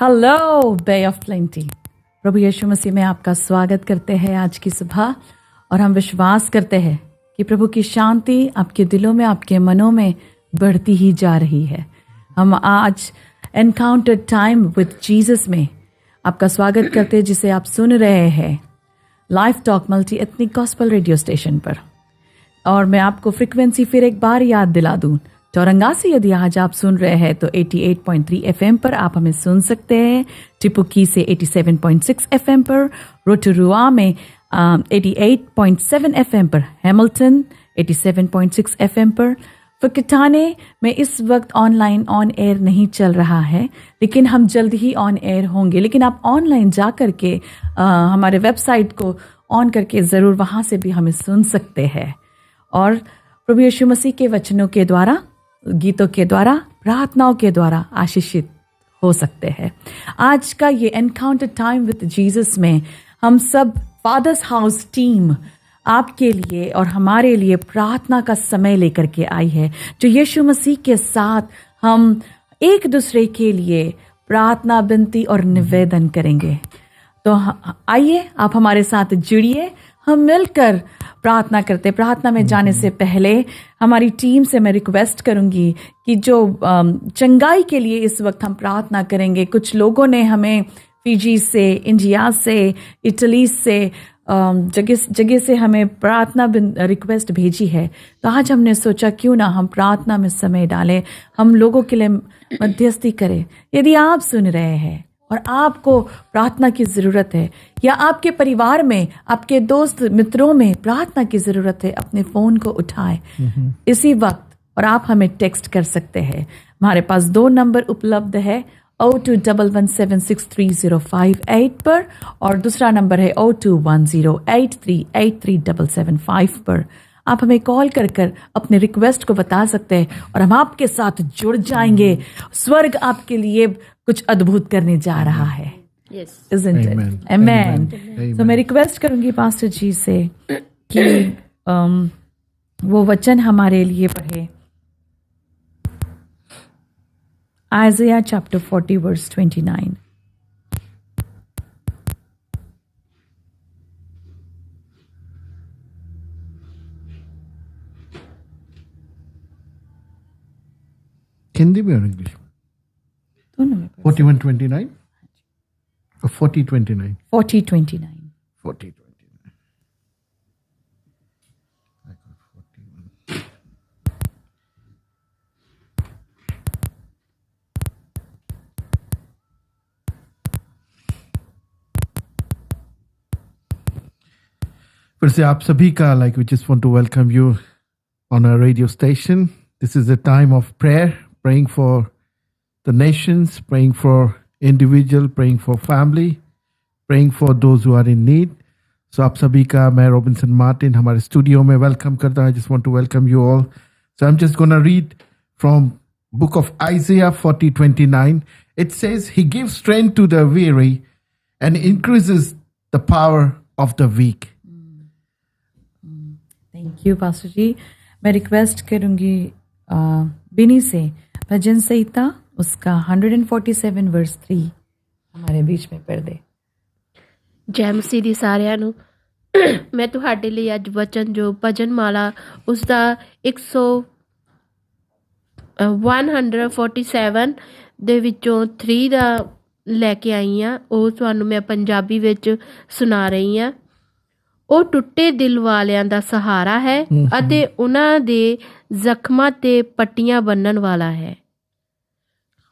Hello bay of plenty. प्रभु यीशु मसीह में आपका स्वागत करते हैं आज की सुबह, और हम विश्वास करते हैं कि प्रभु की शांति आपके दिलों में, आपके मनों में बढ़ती ही जा रही है। हम आज एनकाउंटर टाइम विद जीसस में आपका स्वागत करते हैं, जिसे आप सुन रहे हैं life talk multi ethnic gospel radio station पर। और मैं आपको फ्रीक्वेंसी फिर एक बार याद दिला दूं, चौरंगा से यदि आज आप सुन रहे हैं तो 88.3 FM पर आप हमें सुन सकते हैं, टिपुकी से 87.6 FM पर, रोटोरुआ में 88.7 FM पर, हैमिल्टन 87.6 FM पर, फकिटाने में इस वक्त ऑनलाइन ऑन एयर नहीं चल रहा है, लेकिन हम जल्द ही ऑन एयर होंगे। लेकिन आप ऑनलाइन जा करके हमारे वेबसाइट को ऑन करके ज़रूर वहाँ से भी हमें सुन सकते हैं, और प्रभु यीशु मसीह के वचनों के द्वारा, गीतों के द्वारा, प्रार्थनाओं के द्वारा आशीषित हो सकते हैं। आज का ये एनकाउंटर टाइम विद जीसस में हम सब फादर्स हाउस टीम आपके लिए और हमारे लिए प्रार्थना का समय लेकर के आई है, जो यीशु मसीह के साथ हम एक दूसरे के लिए प्रार्थना, विनती और निवेदन करेंगे। तो आइए आप हमारे साथ जुड़िए, हम मिलकर प्रार्थना करते। प्रार्थना में जाने से पहले हमारी टीम से मैं रिक्वेस्ट करूंगी कि जो चंगाई के लिए इस वक्त हम प्रार्थना करेंगे। कुछ लोगों ने हमें फिजी से, इंडिया से, इटली से, जगह से हमें प्रार्थना रिक्वेस्ट भेजी है। तो आज हमने सोचा क्यों ना हम प्रार्थना में समय डालें, हम लोगों के लिए मध्यस्थी करें। यदि आप सुन रहे हैं और आपको प्रार्थना की ज़रूरत है, या आपके परिवार में, आपके दोस्त मित्रों में प्रार्थना की ज़रूरत है, अपने फ़ोन को उठाएं इसी वक्त और आप हमें टेक्स्ट कर सकते हैं। हमारे पास 2 नंबर उपलब्ध है, 0211763058 पर, और दूसरा नंबर है 021083837775 पर। आप हमें कॉल कर कर अपने रिक्वेस्ट को बता सकते हैं और हम आपके साथ जुड़ जाएंगे। स्वर्ग आपके लिए कुछ अद्भुत करने जा रहा है। Isn't it? Amen. तो मैं रिक्वेस्ट करूंगी पास्टर जी से कि वो वचन हमारे लिए पढ़े। Isaiah chapter 40 verse 29. हिंदी में और इंग्लिश? दोनों में। 41:29 और 40:29? 40:29. 40:29. I got 41. फिर से आप सभी का we just want to welcome you on our radio station. This is a time of prayer, praying for the nations, praying for individual, praying for family, praying for those who are in need. So आप सभी का मैं Robinson Martin हमारे studio में welcome करता हूँ. I just want to welcome you all. So I'm just going to read from book of Isaiah 40:29. It says, He gives strength to the weary and increases the power of the weak. Thank you pastor ji. मैं request करूंगी बिनी से भजन संहिता उसका 147 verse 3 हमारे बीच में पढ़ दे। जय मसीह दी साਰਿਆਂ ਨੂੰ। मैं ਤੁਹਾਡੇ ਲਈ ਅੱਜ ਵਚਨ ਜੋ ਭਜਨ ਮਾਲਾ ਉਸ ਦਾ 147 ਦੇ ਵਿੱਚੋਂ 3 ਦਾ ਲੈ ਕੇ ਆਈ ਆ। ਉਹ ਤੁਹਾਨੂੰ ਮੈਂ ਪੰਜਾਬੀ ਵਿੱਚ ਸੁਣਾ ਰਹੀ ਆ। ਉਹ ਟੁੱਟੇ ਦਿਲ ਵਾਲਿਆਂ ਦਾ ਸਹਾਰਾ ਹੈ ਅਤੇ ਉਹਨਾਂ ਦੇ ਜ਼ਖਮਾਂ ਤੇ ਪੱਟੀਆਂ ਬੰਨਣ ਵਾਲਾ ਹੈ।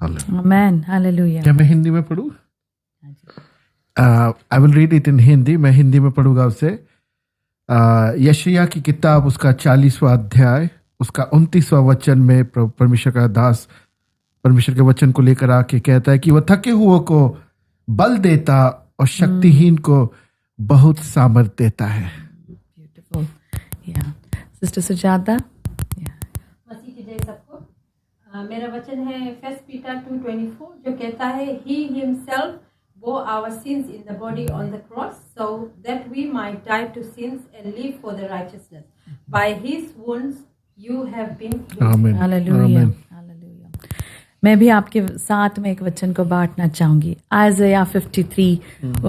आमेन, हालेलुया। क्या मैं हिंदी में पढ़ूं? I will read it in Hindi. मैं हिंदी में पढ़ूंगा उसे। यशायाह की किताब उसका 40वां अध्याय उसका 29वां वचन में परमेश्वर का दास परमेश्वर के वचन को लेकर आके कहता है कि वह थके हुए को बल देता और शक्तिहीन को बहुत सामर्थ देता है। ब्यूटीफुल। या सिस्टर सुजाता। मसीह की जय सबको। मेरा वचन है 1 Peter 2:24 जो कहता है He himself bore our sins in the body on the cross so that we might die to sins and live for the righteousness. By his wounds you have been healed. Amen. Hallelujah, hallelujah. मैं भी आपके साथ में एक वचन को बांटना चाहूंगी। आइज़ाया 53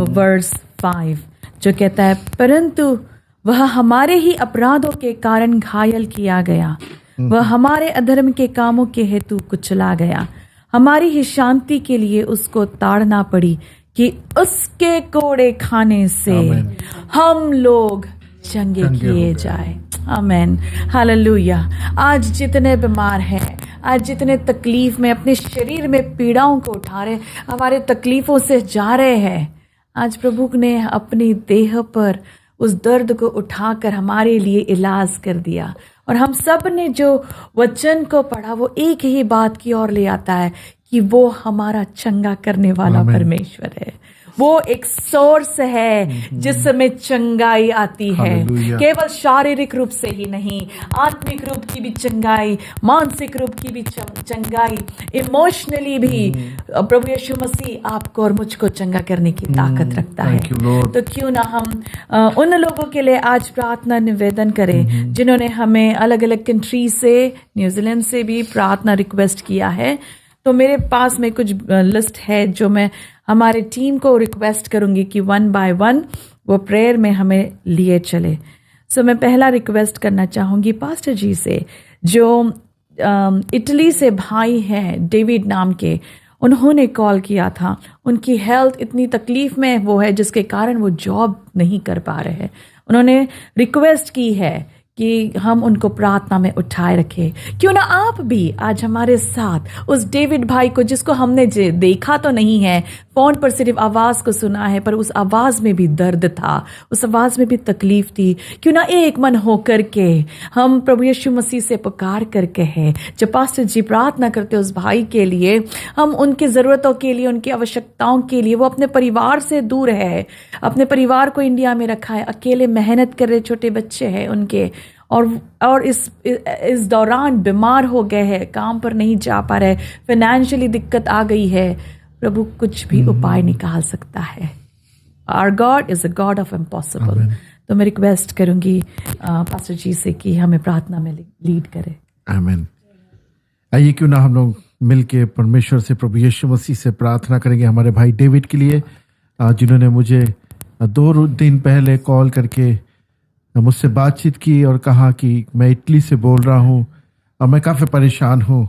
वर्स 5 जो कहता है, परंतु वह हमारे ही अपराधों के कारण घायल किया गया, वह हमारे अधर्म के कामों के हेतु कुचला गया, हमारी ही शांति के लिए उसको ताड़ना पड़ी कि उसके कोड़े खाने से हम लोग चंगे किए जाए। आमेन, हालेलुया। आज जितने बीमार हैं, आज जितने तकलीफ में अपने शरीर में पीड़ाओं को उठा रहे, हमारे तकलीफों से जा रहे हैं, आज प्रभु ने अपनी देह पर उस दर्द को उठाकर हमारे लिए इलाज कर दिया। और हम सब ने जो वचन को पढ़ा वो एक ही बात की ओर ले आता है कि वो हमारा चंगा करने वाला परमेश्वर है। वो एक सोर्स है जिसमें चंगाई आती है, केवल शारीरिक रूप से ही नहीं, आत्मिक रूप की भी चंगाई, मानसिक रूप की भी चंगाई, इमोशनली भी प्रभु यीशु मसीह आपको और मुझको चंगा करने की ताकत रखता है। तो क्यों ना हम उन लोगों के लिए आज प्रार्थना निवेदन करें जिन्होंने हमें अलग अलग कंट्री से, न्यूजीलैंड से भी प्रार्थना रिक्वेस्ट किया है। तो मेरे पास में कुछ लिस्ट है जो मैं हमारे टीम को रिक्वेस्ट करूंगी कि 1 बाय 1 वो प्रेयर में हमें लिए चले। सो मैं पहला रिक्वेस्ट करना चाहूँगी पास्टर जी से, जो इटली से भाई हैं डेविड नाम के। उन्होंने कॉल किया था, उनकी हेल्थ इतनी तकलीफ में वो है जिसके कारण वो जॉब नहीं कर पा रहे हैं। उन्होंने रिक्वेस्ट की है कि हम उनको प्रार्थना में उठाए रखें। क्यों ना आप भी आज हमारे साथ उस डेविड भाई को, जिसको हमने देखा तो नहीं है, फोन पर सिर्फ आवाज़ को सुना है, पर उस आवाज़ में भी दर्द था, उस आवाज़ में भी तकलीफ थी। क्यों ना एक मन होकर के हम प्रभु यीशु मसीह से पुकार करके है, जब पास्टर जी प्रार्थना करते उस भाई के लिए, हम उनकी ज़रूरतों के लिए, उनकी आवश्यकताओं के लिए, वो अपने परिवार से दूर है, अपने परिवार को इंडिया में रखा है, अकेले मेहनत कर रहे, छोटे बच्चे हैं उनके, और इस दौरान बीमार हो गए हैं, काम पर नहीं जा पा रहे, फाइनेंशियली दिक्कत आ गई है। प्रभु कुछ भी उपाय निकाल सकता है। Our God is a God of impossible. तो मैं रिक्वेस्ट करूंगी पास्टर जी से कि हमें प्रार्थना में लीड करें। आमीन। आइए क्यों ना हम लोग मिलके परमेश्वर से, प्रभु यीशु मसीह से प्रार्थना करेंगे हमारे भाई डेविड के लिए, जिन्होंने मुझे 2 दिन पहले कॉल करके मुझसे बातचीत की और कहा कि मैं इटली से बोल रहा हूँ और मैं काफ़ी परेशान हूँ,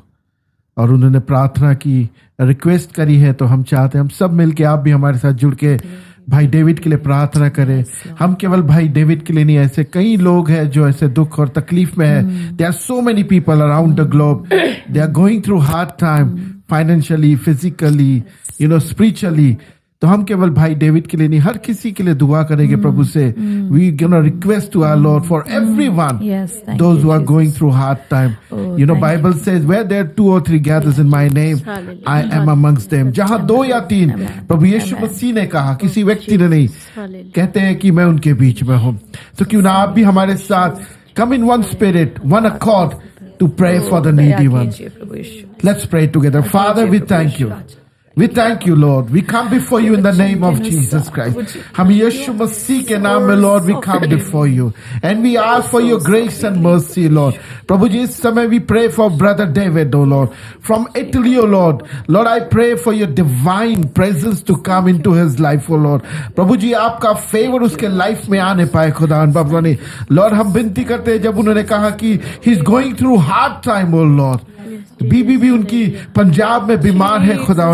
और उन्होंने प्रार्थना की, रिक्वेस्ट करी है। तो हम चाहते हैं हम सब मिलके, आप भी हमारे साथ जुड़ के भाई डेविड के लिए प्रार्थना करें। हम केवल भाई डेविड के लिए नहीं, ऐसे कई लोग हैं जो ऐसे दुख और तकलीफ में है। There are so many people around the globe, they are going through hard time, financially, physically, spiritually. तो हम केवल भाई डेविड के लिए नहीं, हर किसी के लिए दुआ करेंगे प्रभु से। We gonna request to our Lord for everyone, those who are going through hard time. Bible says where there 2 or 3 gathers in my name, I am amongst them. जहां 2 या 3 प्रभु यीशु मसीह ने कहा, किसी व्यक्ति ने नहीं, कहते हैं कि मैं उनके बीच में हूं। तो क्यों ना आप भी हमारे साथ come in one spirit, one accord to pray for the needy one. Let's pray together. Father, we thank you, We thank you, Lord. We come before you in the name of Jesus Christ. हम यीशु मसीह के नाम में, Lord, we come before you and we ask for your grace and mercy, Lord. प्रभु जी, इस समय we pray for brother David, oh Lord, from Italy, oh Lord. Lord, I pray for your divine presence to come into his life, oh Lord. प्रभु जी, आपका favour उसके life में आने पाए खुदा बाबा। Lord, हम विनती करते हैं, जब उन्होंने कहा कि he is going through hard time, oh Lord. बीबी भी उनकी पंजाब में बीमार है खुदा,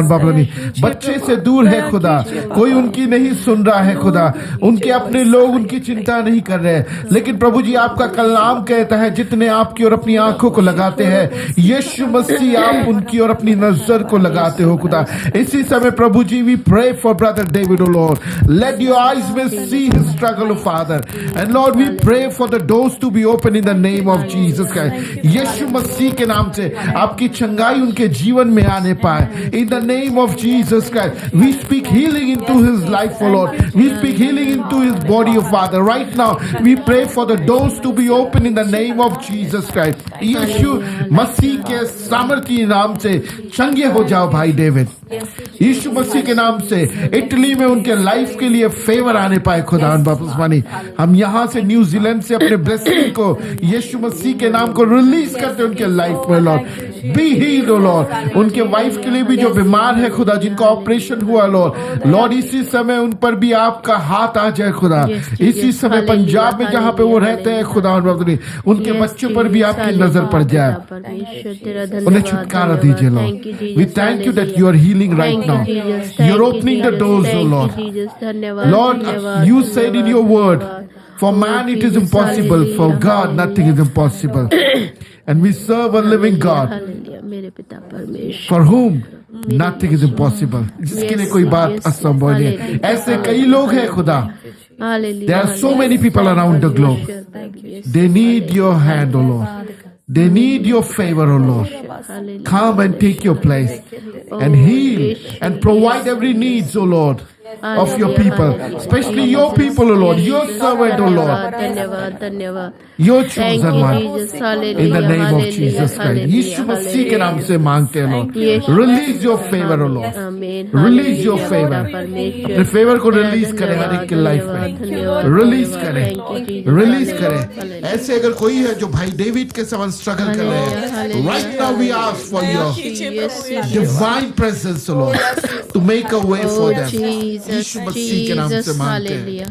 बच्चे से दूर है खुदा, कोई उनकी नहीं सुन रहा है खुदा, उनके अपने लोग उनकी चिंता नहीं कर रहे। लेकिन प्रभु जी, आपका कलाम कहता है, जितने आपकी और अपनी आंखों को लगाते हैं, यीशु मसीह आप उनकी और अपनी नजर को लगाते हो खुदा। इसी समय प्रभु जी, we pray for brother David, O Lord, let your eyes में see his struggle, Father, and Lord we pray for the doors to be open in the name of Jesus Christ. Yeshu Masih के नाम से आपकी चंगाई उनके जीवन में आने पाए। In the name of Jesus Christ we speak healing into his life, O Lord, we speak healing into his body, O Father. Right now we pray for the doors to be open in the name of Jesus Christ. Yeshu Masih के सामर्थ्य नाम से चंगे हो जाओ भाई David, यीशु मसीह के नाम से। इटली में उनके लाइफ के लिए फेवर आने पाए खुदा वापस। हम यहाँ से न्यूजीलैंड से अपने ब्लेसिंग को, यीशु मसीह के नाम को रिलीज करते उनके लाइफ में, Lord. Be healed O Lord. उनके वाइफ के लिए भी जो बीमार है खुदा, जिनका ऑपरेशन हुआ लॉर्ड, लॉर्ड इसी समय उन पर भी आपका हाथ आ जाए खुदा। इसी समय पंजाब में जहाँ पे वो रहते हैं खुदा, उनके बच्चों पर भी आपकी नजर पड़ जाए, उन्हें छुटकारा दीजिए Lord. We thank you that you are healing right now, you are opening the doors O Lord. Lord, you said in your word, for man it is impossible, for God nothing is impossible. And we serve a living God, मेरे पिता परमेश्वर, for whom nothing is impossible. जिसके लिए कोई बात असंभव नहीं है। ऐसे कई लोग हैं खुदा, there are so many people around the globe. They need your hand, O Lord. They need your favor, O Lord. Come and take your place and heal and provide every needs, O Lord, of your people, especially your people, O Lord, your servant, O Lord, धन्यवाद धन्यवाद, your chosen one, hallelujah, in the name of Jesus Christ. यीशु मसीह के नाम से मांगते हैं Lord, release your favor, O Lord, आमीन, release your favor, परमेश्वर, अपने फेवर को रिलीज करें हर एक की लाइफ में, रिलीज करें, रिलीज करें। ऐसे अगर कोई है जो भाई डेविड के समान स्ट्रगल कर रहे हैं, right now we ask for your divine presence, O Lord, to make a way for them. यीशु मसीह के नाम से मांगते हैं,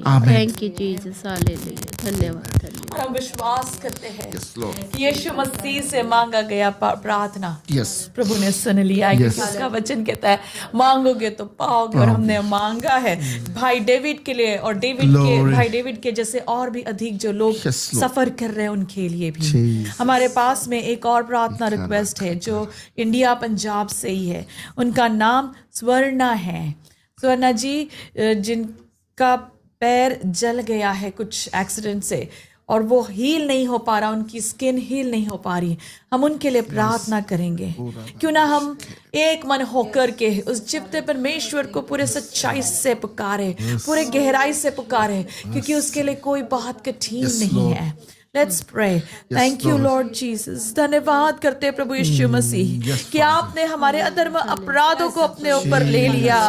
आमीन। थैंक यू जीसस, हालेलुया, धन्यवाद धन्यवाद। हम विश्वास करते हैं Yes, Lord. यीशु मसीह से मांगा गया प्रार्थना Yes. प्रभु ने सुन लिया है, Yes. क्योंकि उसका वचन कहता है मांगोगे तो पाओगे, और हमने मांगा है भाई डेविड के लिए, और Glory. भाई डेविड के जैसे और भी अधिक जो लोग Yes, Lord. सफर कर रहे हैं उनके लिए भी। Jesus. हमारे पास में एक और प्रार्थना रिक्वेस्ट है जो इंडिया पंजाब से ही है। उनका नाम स्वर्णा है। स्वर्णा जी, जिनका पैर जल गया है कुछ एक्सीडेंट से और वो हील नहीं हो पा रहा, उनकी स्किन हील नहीं हो पा रही, हम उनके लिए प्रार्थना करेंगे। क्यों ना हम एक मन होकर के उस जीवते परमेश्वर को पूरे सच्चाई से पुकारे, पूरे गहराई से पुकारे, क्योंकि उसके लिए कोई बात कठिन नहीं है। Let's pray. Thank you, Lord Jesus. धन्यवाद करते हैं प्रभु यीशु मसीह कि आपने हमारे अधर्म अपराधों को अपने ऊपर ले लिया,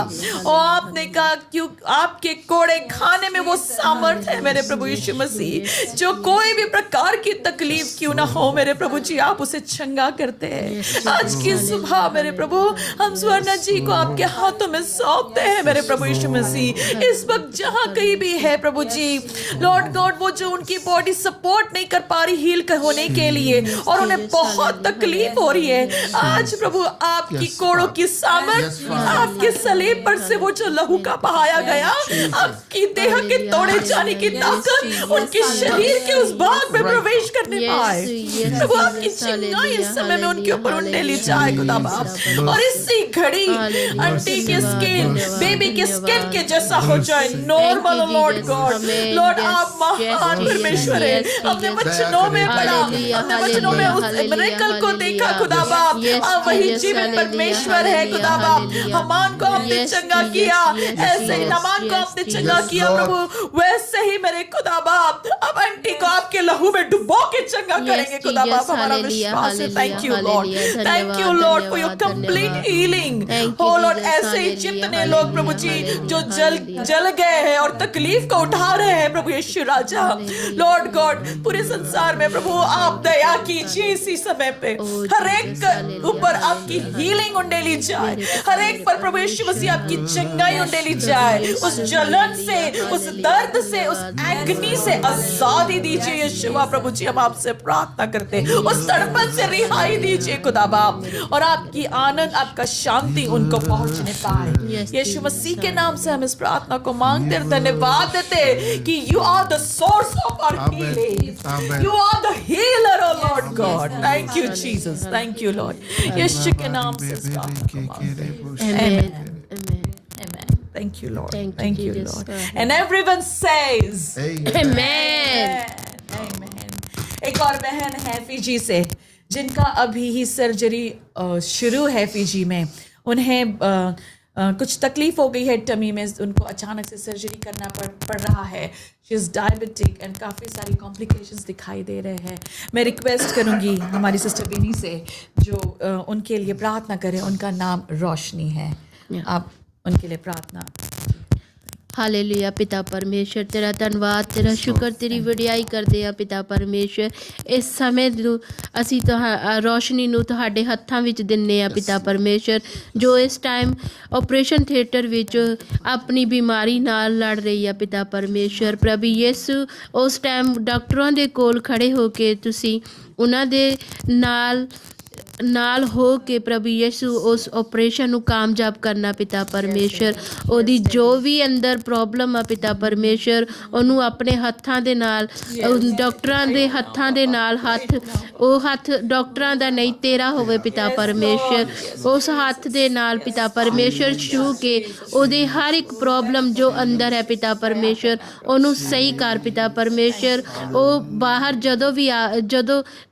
और आपने कहा क्यों आपके कोड़े खाने में वो सामर्थ है मेरे प्रभु यीशु मसीह, जो कोई भी प्रकार की तकलीफ क्यों ना हो मेरे प्रभु जी, आप उसे चंगा करते हैं। आज की सुबह मेरे प्रभु हम स्वर्णा जी को आपके हाथों में सौंपते हैं मेरे प्रभु यीशु मसीह। इस वक्त जहाँ कहीं भी है प्रभु जी, लॉर्ड गॉड, वो जो उनकी बॉडी सपोर्ट नहीं कर पा रही हील होने के लिए, और उन्हें बहुत तकलीफ हो रही है, आज प्रभु आपकी कोड़ों की सामर्थ, आपके सलीब पर से वो जो लहू का बहाया गया, आपकी देह के तोड़े जाने की ताकत उनके शरीर के उस भाग में प्रवेश करने पाए। प्रभु आपकी चिंगाई इस समय में उनके ऊपर उंडेली जाए खुदा बाप, और इसी घड़ी आंटी की स्किन, बेबी की स्किन के जैसा हो जाए, नॉर्मल। लॉर्ड गॉड, लॉर्ड आप महान परमेश्वर है। हमने वचनों में पढ़ा, हमने वचनों में उस मिरेकल को देखा खुदा बाप, आप वही जीवित परमेश्वर है खुदा बाप। हमान को आपने चंगा किया, ऐसे ही नमान को आपने चंगा किया प्रभु, वैसे ही मेरे खुदा बाप अब आंटी को आपके लहू में डुबो के चंगा करेंगे खुदा बाप, हमारा विश्वास है। Thank you Lord, thank you Lord for your complete healing. हो लॉर्ड, ऐसे ही जितने लोग प्रभु जी जो जल गए हैं और तकलीफ को उठा रहे हैं प्रभु यीशु राजा, लॉर्ड गॉड, पूरे संसार में प्रभु आप दया कीजिए इसी समय पे, हर एक ऊपर आपकी हीलिंग उंडेली जाए, हर एक पर प्रभु यीशु मसीह आपकी चंगाई उंडेली जाए, उस जलन से, उस दर्द से, उस एग्नी से आजादी दीजिए यीशुआ प्रभु जी, हम आपसे प्रार्थना करते हैं, उस तड़पन से रिहाई दीजिए खुदा बाप, और आपकी आनंद, आपका शांति उनको पहुंचने पाए। यीशु मसीह के नाम से हम इस प्रार्थना को मांगते हैं, धन्यवाद देते कि you are the source of our healing, you are the healer, oh Lord God. Thank you Jesus, thank you Lord. यीशु के नाम से इस प्रार्थना को मांगते हैं। Amen. Amen. Thank you Lord. Thank you Lord. And everyone says Amen. Amen. एक और बहन है फिजी से, जिनका अभी ही सर्जरी शुरू है फिजी में, उन्हें कुछ तकलीफ हो गई है टमी में, उनको अचानक से सर्जरी करना पड़ रहा है। शी इज़ डायबिटिक एंड काफ़ी सारी कॉम्प्लिकेशंस दिखाई दे रहे हैं। मैं रिक्वेस्ट करूंगी हमारी सिस्टर बिनी से जो उनके लिए प्रार्थना करें। उनका नाम रोशनी है, आप उनके लिए प्रार्थना। ਹਾਲੇਲੂਇਆ ਪਿਤਾ ਪਰਮੇਸ਼ਰ, ਤੇਰਾ ਧੰਨਵਾਦ, ਤੇਰਾ ਸ਼ੁਕਰ, ਤੇਰੀ ਵਡਿਆਈ ਕਰਦੇ ਆ ਪਿਤਾ ਪਰਮੇਸ਼ਰ। ਇਸ ਸਮੇਂ ਨੂੰ ਅਸੀਂ ਰੋਸ਼ਨੀ ਨੂੰ ਤੁਹਾਡੇ ਹੱਥਾਂ ਵਿੱਚ ਦਿੰਦੇ ਆ ਪਿਤਾ ਪਰਮੇਸ਼ਰ, ਜੋ ਇਸ ਟਾਈਮ ਆਪਰੇਸ਼ਨ ਥੀਏਟਰ ਵਿੱਚ ਆਪਣੀ ਬਿਮਾਰੀ ਨਾਲ ਲੜ ਰਹੀ ਆ ਪਿਤਾ ਪਰਮੇਸ਼ਰ। ਪ੍ਰਭੂ ਯਿਸੂ, ਉਸ ਟਾਈਮ ਡਾਕਟਰਾਂ ਦੇ ਕੋਲ ਖੜੇ ਹੋ ਕੇ ਤੁਸੀਂ ਉਹਨਾਂ ਦੇ ਨਾਲ ਹੋ ਕੇ ਪ੍ਰਭੂ ਯਿਸੂ ਉਸ ਆਪਰੇਸ਼ਨ ਨੂੰ ਕਾਮਯਾਬ ਕਰਨਾ ਪਿਤਾ ਪਰਮੇਸ਼ਰ। ਉਹਦੀ ਜੋ ਵੀ ਅੰਦਰ ਪ੍ਰੋਬਲਮ ਆ ਪਿਤਾ ਪਰਮੇਸ਼ਰ, ਉਹਨੂੰ ਆਪਣੇ ਹੱਥਾਂ ਦੇ ਨਾਲ, ਡਾਕਟਰਾਂ ਦੇ ਹੱਥਾਂ ਦੇ ਨਾਲ ਉਹ ਹੱਥ ਡਾਕਟਰਾਂ ਦਾ ਨਹੀਂ ਤੇਰਾ ਹੋਵੇ ਪਿਤਾ ਪਰਮੇਸ਼ਰ। ਉਸ ਹੱਥ ਦੇ ਨਾਲ ਪਿਤਾ ਪਰਮੇਸ਼ਰ ਛੂ ਕੇ ਉਹਦੇ ਹਰ ਇੱਕ ਪ੍ਰੋਬਲਮ ਜੋ ਅੰਦਰ ਹੈ ਪਿਤਾ ਪਰਮੇਸ਼ਰ, ਉਹਨੂੰ ਸਹੀ ਕਰ ਪਿਤਾ ਪਰਮੇਸ਼ਰ। ਉਹ ਬਾਹਰ ਜਦੋਂ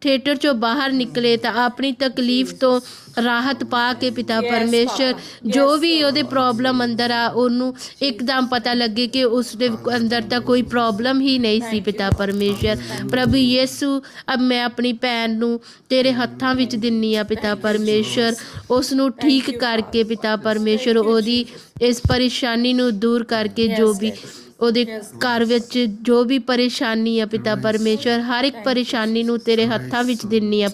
ਥੀਏਟਰ 'ਚੋਂ ਬਾਹਰ ਨਿਕਲੇ ਤਾਂ ਆਪਣੀ ਤਕਲੀਫ ਤੋਂ ਰਾਹਤ ਪਾ ਕੇ ਪਿਤਾ ਪਰਮੇਸ਼ਰ, ਜੋ ਵੀ ਉਹਦੇ ਪ੍ਰੋਬਲਮ ਅੰਦਰ ਆ ਉਹਨੂੰ ਇੱਕਦਮ ਪਤਾ ਲੱਗੇ ਕਿ ਉਸ ਦੇ ਅੰਦਰ ਤਾਂ ਕੋਈ ਪ੍ਰੋਬਲਮ ਹੀ ਨਹੀਂ ਸੀ ਪਿਤਾ ਪਰਮੇਸ਼ਰ। ਪ੍ਰਭੂ ਯਿਸੂ, ਅਬ ਮੈਂ ਆਪਣੀ ਭੈਣ ਨੂੰ ਤੇਰੇ ਹੱਥਾਂ ਵਿੱਚ ਦਿੰਨੀ ਆ ਪਿਤਾ ਪਰਮੇਸ਼ਰ। ਉਸ ਨੂੰ ਠੀਕ ਕਰਕੇ ਪਿਤਾ ਪਰਮੇਸ਼ਰ, ਉਹਦੀ ਇਸ ਪਰੇਸ਼ਾਨੀ ਨੂੰ ਦੂਰ ਕਰਕੇ, ਜੋ ਵੀ ਉਹਦੇ ਘਰ ਵਿੱਚ ਜੋ ਵੀ ਪਰੇਸ਼ਾਨੀ ਆ ਪਿਤਾ ਪਰਮੇਸ਼ਰ, ਹਰ ਇੱਕ ਪਰੇਸ਼ਾਨੀ ਨੂੰ ਤੇਰੇ ਹੱਥਾਂ ਵਿੱਚ ਦਿੰਨੀ ਆ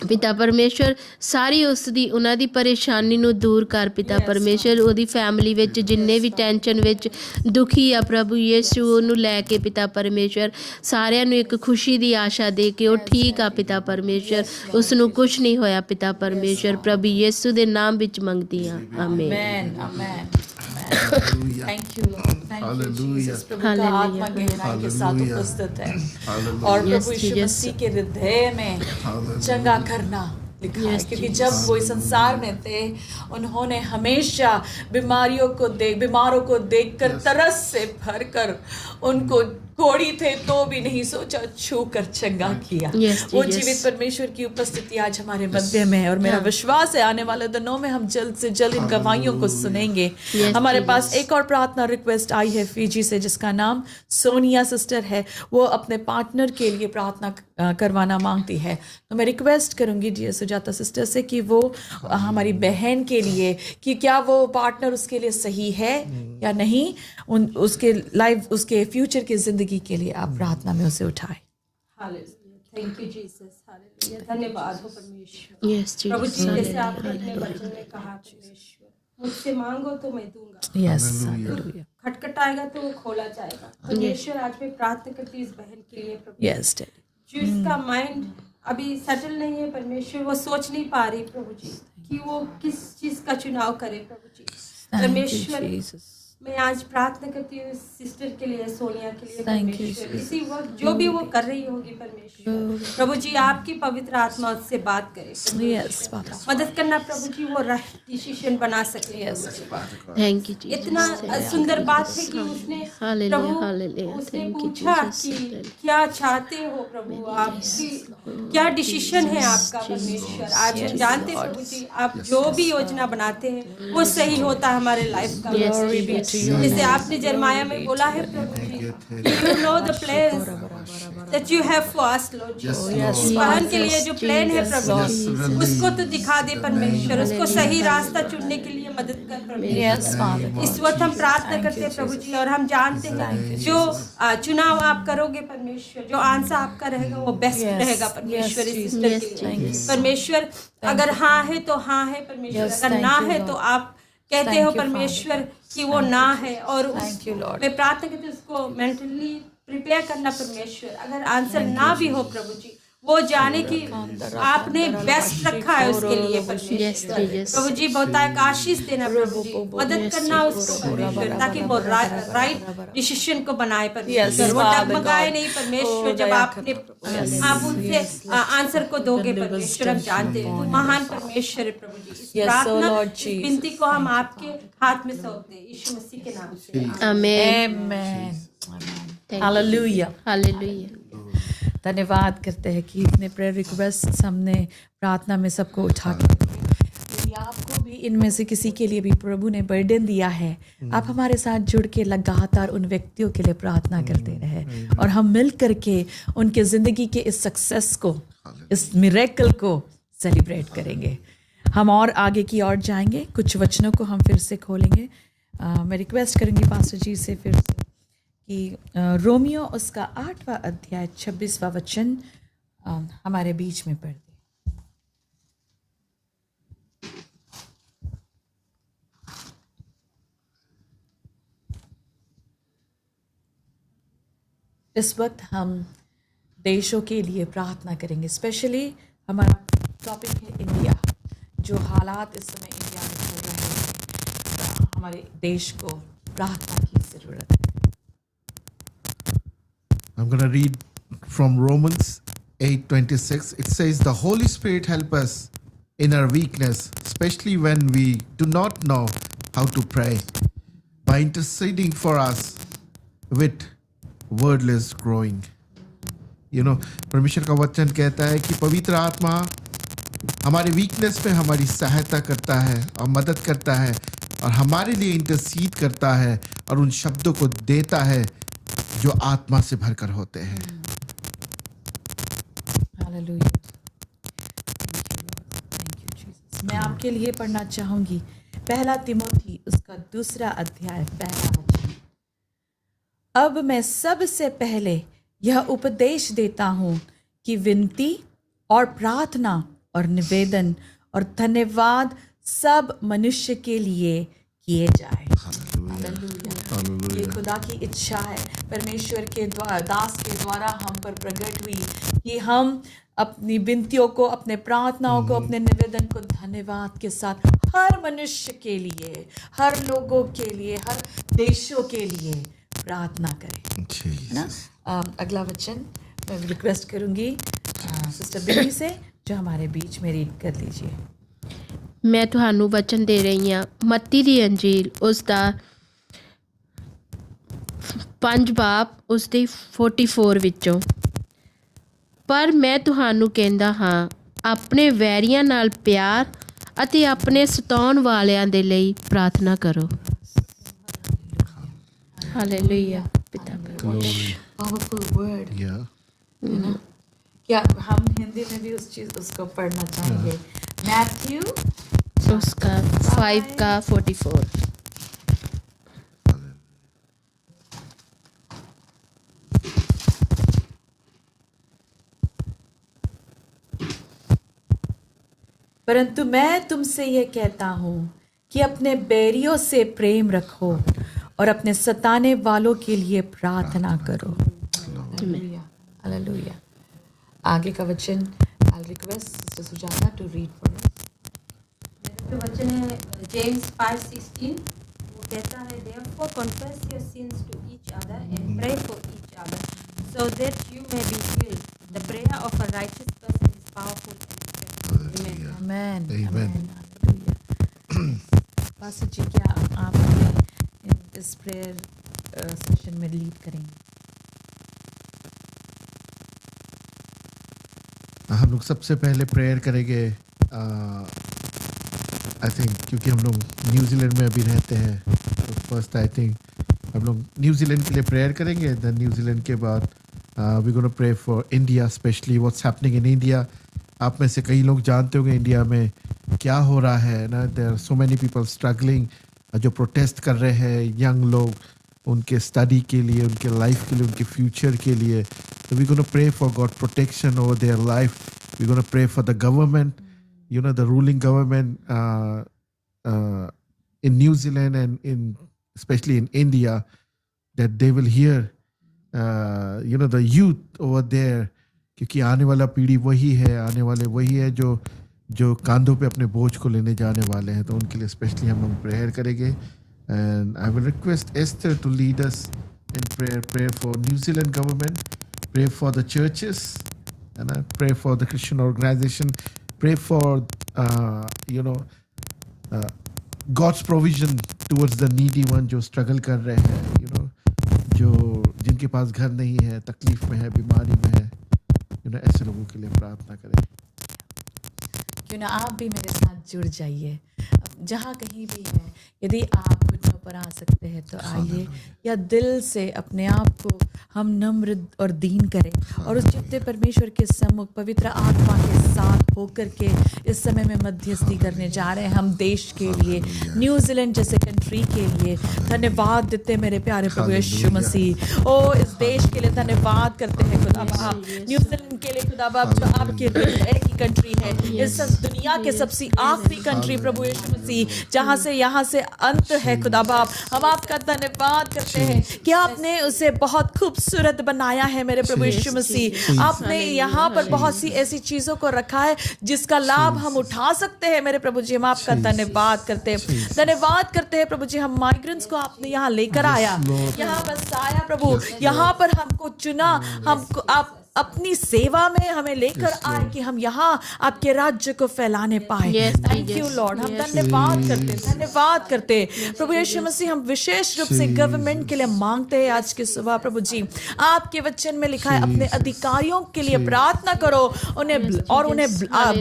ਪਿਤਾ ਪਰਮੇਸ਼ਰ। ਸਾਰੀ ਉਹਨਾਂ ਦੀ ਪਰੇਸ਼ਾਨੀ ਨੂੰ ਦੂਰ ਕਰ ਪਿਤਾ ਪਰਮੇਸ਼ਰ। ਉਹਦੀ ਫੈਮਿਲੀ ਵਿੱਚ ਜਿੰਨੇ ਵੀ ਟੈਨਸ਼ਨ ਵਿੱਚ ਦੁਖੀ ਆ ਪ੍ਰਭੂ ਯਿਸੂ, ਉਹਨੂੰ ਲੈ ਕੇ ਪਿਤਾ ਪਰਮੇਸ਼ਰ ਸਾਰਿਆਂ ਨੂੰ ਇੱਕ ਖੁਸ਼ੀ ਦੀ ਆਸ਼ਾ ਦੇ ਕੇ ਉਹ ਠੀਕ ਆ ਪਿਤਾ ਪਰਮੇਸ਼ਰ। ਉਸ ਨੂੰ ਕੁਝ ਨਹੀਂ ਹੋਇਆ ਪਿਤਾ ਪਰਮੇਸ਼ਰ। ਪ੍ਰਭੂ ਯਿਸੂ ਦੇ ਨਾਮ ਵਿੱਚ ਮੰਗਦੀ ਹਾਂ, amen. Thank you Lord, thank you Jesus. प्रभु का आत्मा गहराई के साथ उपस्थित है और प्रभु यीशु मसीह के हृदय में चंगा करना लिखा है, क्योंकि जब वो इस संसार में थे उन्होंने हमेशा बीमारों को देखकर तरस से भरकर, उनको कोड़ी थे तो भी नहीं सोचा, छू कर चंगा किया। वो जीवित परमेश्वर की उपस्थिति आज हमारे मध्य में है और मेरा विश्वास है आने वाले दिनों में हम जल्द से जल्द इन गवाहियों को सुनेंगे। हमारे पास एक और प्रार्थना रिक्वेस्ट आई है फीजी से, जिसका नाम सोनिया सिस्टर है। वो अपने पार्टनर के लिए प्रार्थना करवाना मांगती है। तो मैं रिक्वेस्ट करूंगी जी सुजाता सिस्टर से कि वो हमारी बहन के लिए, कि क्या वो पार्टनर उसके लिए सही है या नहीं, उसके फ्यूचर की जिंदगी के लिए आप प्रार्थना में उसे उठाए। Hallelujah, thank you Jesus, hallelujah, धन्यवाद हो परमेश्वर। प्रभु जी, जैसे आपने अपने वचन में कहा परमेश्वर, मुझसे मांगो तो मैं दूंगा, यस, खटखटाएगा तो वो खोला जाएगा। परमेश्वर, आज मैं प्रार्थना करती हूँ इस बहन के लिए प्रभु, यस, जो इसका माइंड अभी सेटल नहीं है परमेश्वर, वो सोच नहीं पा रही प्रभु जी कि वो किस चीज का चुनाव करे प्रभु जी। परमेश्वर, मैं आज प्रार्थना करती हूँ सिस्टर के लिए, सोनिया के लिए परमेश्वर, इसी वक्त जो भी वो कर रही होगी परमेश्वर, प्रभु जी आपकी पवित्र आत्मा उससे बात करे, मदद करना प्रभु जी, वो राइट डिसीजन बना सके। थैंक यू जी। इतना सुंदर बात है कि उसने प्रभु उसने पूछा कि क्या चाहते हो प्रभु, आपकी क्या डिसीजन है आपका परमेश्वर। आज हम जानते हैं प्रभु जी, आप जो भी योजना बनाते हैं वो सही होता है हमारे लाइफ का। जैसे आपने जरमाया में बोला है प्रभु जी, you know the plans that you have for us Lord. इस बहन के लिए जो प्लान है प्रभु जी, उसको तो दिखा दे परमेश्वर, उसको सही रास्ता चुनने के लिए मदद कर परमेश्वर। इस वक्त हम प्रार्थना करते हैं प्रभु जी, और हम जानते हैं जो चुनाव आप करोगे परमेश्वर, जो आंसर आपका रहेगा वो बेस्ट रहेगा परमेश्वर इस सिस्टर के लिए। परमेश्वर, अगर हाँ है तो हाँ है परमेश्वर, अगर ना है तो आप कहते हो परमेश्वर कि वो ना है। और मैं प्रार्थना करती हूँ उसको मेंटली प्रिपेयर करना परमेश्वर, अगर आंसर ना भी हो प्रभु जी, वो जाने कि आपने बेस्ट रखा है उसके लिए परमेश्वर। प्रभु जी बहुत आशीष देना प्रभु जी, मदद करना उसको परमेश्वर, ताकि वो राइट डिसीजन को बनाए परमेश्वर, वो डगमगाए नहीं परमेश्वर। जब आपने आप उनसे आंसर को दोगे परमेश्वर, हम जानते हैं महान परमेश्वर है प्रभु जी। इस प्रार्थना विनती को हम आपके हाथ में सौंपते हैं यीशु मसीह के नाम से, आमीन। Hallelujah, hallelujah. धन्यवाद करते हैं कि इतने प्रेयर रिक्वेस्ट हमने प्रार्थना में सबको उठा के, यदि आपको भी इनमें से किसी के लिए भी प्रभु ने बर्डन दिया है, आप हमारे साथ जुड़ के लगातार उन व्यक्तियों के लिए प्रार्थना करते रहे, और हम मिल करके उनके ज़िंदगी के इस सक्सेस को, इस मिरेकल को सेलिब्रेट करेंगे। हम और आगे की ओर जाएंगे, कुछ वचनों को हम फिर से खोलेंगे। मैं रिक्वेस्ट करूँगी पास्टर जी से फिर से कि रोमियो उसका 8वां अध्याय 26वां वचन हमारे बीच में पढ़ दे। इस वक्त हम देशों के लिए प्रार्थना करेंगे। स्पेशली हमारा टॉपिक है इंडिया। जो हालात इस समय इंडिया में चल रहे हैं, हमारे देश को प्रार्थना की ज़रूरत है। I'm going to read from Romans 8:26. It says, "The Holy Spirit help us in our weakness, especially when we do not know how to pray, by interceding for us with wordless growing." परमेश्वर का वचन कहता है कि पवित्र आत्मा हमारे weakness पे हमारी सहायता करता है और मदद करता है और हमारे लिए इंटरसीड करता है और उन शब्दों को देता है जो आत्मा से भरकर होते हैं। हालेलुया। Thank you Jesus. मैं आपके लिए पढ़ना चाहूंगी पहला तिमोथी उसका 2 अध्याय 1 वचन। अब मैं सबसे पहले यह उपदेश देता हूँ कि विनती और प्रार्थना और निवेदन और धन्यवाद सब मनुष्य के लिए किए जाए। हालेलुया। ये खुदा की इच्छा है, परमेश्वर के दास के द्वारा हम पर प्रकट हुई कि हम अपनी विनतियों को, अपने प्रार्थनाओं को, अपने निवेदन को धन्यवाद के साथ हर मनुष्य के लिए, हर लोगों के लिए, हर देशों के लिए प्रार्थना करें, है ना। अगला वचन मैं रिक्वेस्ट करूंगी सिस्टर बिली से, जो हमारे बीच में रीड कर लीजिए। ਮੈਂ ਤੁਹਾਨੂੰ ਵਚਨ ਦੇ ਰਹੀ ਹਾਂ ਮੱਤੀ ਦੀ ਅੰਜੀਲ ਉਸ ਦਾ 5 ਬਾਬ ਉਸ ਦੀ 44 ਵਿੱਚੋਂ। ਪਰ ਮੈਂ ਤੁਹਾਨੂੰ ਕਹਿੰਦਾ ਹਾਂ, ਆਪਣੇ ਵੈਰੀਆਂ ਨਾਲ ਪਿਆਰ ਅਤੇ ਆਪਣੇ ਸਤਾਉਣ ਵਾਲਿਆਂ ਦੇ ਲਈ ਪ੍ਰਾਰਥਨਾ ਕਰੋ। हालेलुया। पिता पावरफुल वर्ड। Yeah. क्या हम हिंदी में भी उसको पढ़ना चाहेंगे? मैथ्यू उसका 5 का 44। परंतु मैं तुमसे यह कहता हूँ कि अपने बैरियों से प्रेम रखो और अपने सताने वालों के लिए प्रार्थना करो। हालेलुया। आगे का वचन I request sister Sujata to read for us. मेरा जो वचन है जेम्स 5:16, वो कहता है, therefore confess your sins to each other and pray for each other so that you may be healed. The prayer of a righteous person is powerful and effective. Amen. Amen. Hallelujah. Pastor ji, क्या आप हमें इस prayer session में lead करेंगे? हम लोग सबसे पहले प्रेयर करेंगे आई थिंक, क्योंकि हम लोग न्यूजीलैंड में अभी रहते हैं, तो फर्स्ट आई थिंक हम लोग न्यूजीलैंड के लिए प्रेयर करेंगे। देन न्यूजीलैंड के बाद we gonna pray for India, specially what's happening in India. आप में से कई लोग जानते होंगे इंडिया में क्या हो रहा है ना। There are so many people struggling, जो प्रोटेस्ट कर रहे हैं, यंग लोग, उनके स्टडी के लिए, उनके लाइफ के लिए, उनके फ्यूचर के लिए। So we're going to pray for God protection over their life. We're going to pray for the government, the ruling government in New Zealand and especially in India, that they will hear, the youth over there, क्योंकि आने वाला पीढ़ी वही है, आने वाले वही है जो कांधों पे अपने बोझ को लेने जाने वाले हैं। तो उनके लिए स्पेशली हम लोग प्रेयर करेंगे। And I will request Esther to lead us in prayer. Pray for New Zealand government. Pray for the churches, and pray for the Christian organization. Pray for God's provision towards the needy one, जो struggle कर रहे हैं, जो जिनके पास घर नहीं है, तकलीफ में है, बीमारी में है, ऐसे लोगों के लिए प्रार्थना करें। क्यों ना आप भी मेरे साथ जुड़ जाइए जहाँ कहीं भी है, यदि आप घुटनों पर आ सकते हैं तो आइए, या दिल से अपने आप को हम नम्र और दीन करें और उस जितने परमेश्वर के सम्मुख पवित्र आत्मा के साथ होकर के इस समय में मध्यस्थी करने जा रहे हैं। हम देश के लिए, न्यूजीलैंड जैसे कंट्री के लिए धन्यवाद देते हैं मेरे प्यारे प्रभु यीशु मसीह। ओ इस देश के लिए धन्यवाद करते हैं खुदा बाप, न्यूजीलैंड के लिए खुदा बाप जो आपके हृदय की कंट्री है, इस दुनिया के सबसे आखिरी कंट्री प्रभु यीशु मसीह, जहाँ से यहाँ से अंत है खुदा बाप। हम आपका धन्यवाद करते हैं कि आपने उसे बहुत खूबसूरत बनाया है मेरे प्रभु यीशु मसीह। आपने यहाँ पर बहुत सी ऐसी चीजों को रखा है जिसका लाभ हम उठा सकते हैं मेरे प्रभु जी। हम आपका धन्यवाद करते हैं, धन्यवाद करते हैं प्रभु जी। हम माइग्रेंट्स को आपने यहाँ लेकर आया, यहाँ बसाया प्रभु, यहाँ पर हमको चुना, हमको आप अपनी सेवा में हमें लेकर आए कि हम यहाँ आपके राज्य को फैलाने पाए। Thank you Lord. हम धन्यवाद करते प्रभु यीशु मसीह। हम विशेष रूप से गवर्नमेंट के लिए मांगते हैं आज की सुबह प्रभु जी। आपके वचन में लिखा है अपने अधिकारियों के लिए प्रार्थना करो उन्हें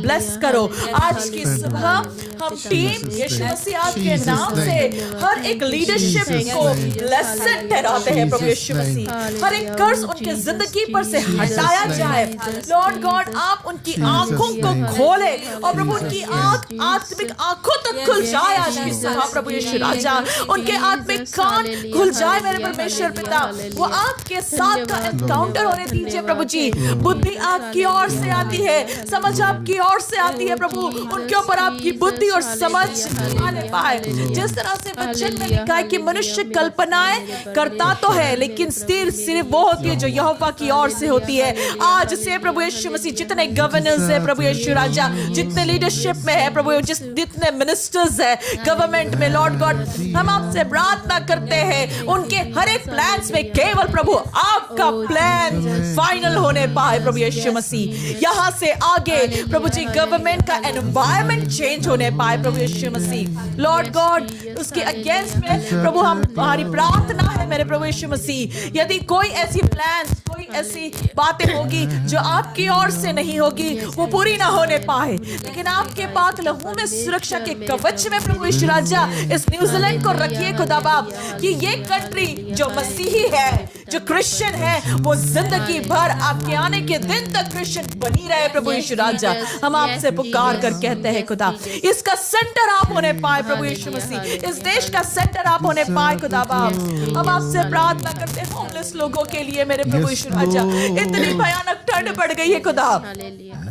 ब्लेस करो। आज की सुबह हम टीम यीशु मसीह आपके नाम से हर एक लीडरशिप को ब्लेसिंग ठहराते हैं प्रभु यीशु मसीह। हर एक कर्ज उनके जिंदगी पर से हटाया जाए लॉर्ड गॉड। आप उनकी आंखों को खोले और प्रभु उनकी आत्मिक आंखों तक खुल जाए आज की सुबह प्रभु यीशु राजा। उनके आत्मिक कान खुल जाए मेरे परमेश्वर पिता। वो आपके साथ का एनकाउंटर होने दीजिए प्रभु जी। बुद्धि आपकी ओर से आती है, समझ आपकी ओर से आती है प्रभु। उनके ऊपर आपकी बुद्धि और समझ आने पाए। जिस तरह से वचन में लिखा है कि मनुष्य कल्पनाएं करता तो है लेकिन स्थिर सिर्फ वो होती है जो यहोवा की ओर से होती है। आज से प्रभु यीशु मसीह जितने गवर्नर्स है प्रभु यीशु राजा, जितने लीडरशिप में है प्रभु, जितने मिनिस्टर्स है गवर्नमेंट में लॉर्ड गॉड, हम आपसे प्रार्थना करते हैं उनके हर एक प्लान्स में केवल प्रभु आपका प्लान फाइनल होने पाए प्रभु यीशु मसीह। यहाँ से आगे प्रभु जी गवर्नमेंट का एनवायरनमेंट चेंज होने पाए प्रभु यीशु मसीह लॉर्ड गॉड। उसके अगेंस्ट में प्रभु हमारी प्रार्थना है मेरे प्रभु यीशु मसीह। यदि कोई ऐसी प्लान, कोई ऐसी बातें होगी जो आपकी ओर से नहीं होगी, वो पूरी ना होने पाए, लेकिन आपके पाक लहू में सुरक्षा के कवच में प्रभु यीशु राजा इस न्यूजीलैंड को रखिए खुदा बाप कि ये कंट्री जो मसीही है, जो क्रिश्चियन है, वो जिंदगी भर आपके आने के दिन तक क्रिश्चियन बनी रहे प्रभु यीशु राजा। हम आपसे पुकार कर कहते हैं खुदा इसका सेंटर आप होने पाए प्रभु यीशु मसीह, इस देश का सेंटर आप होने पाए खुदा बाप। हम आपसे प्रार्थना करते हैं होमलेस लोगों के लिए मेरे प्रभु यीशु राजा। इतनी भयानक ठंड पड़ गई है खुदा,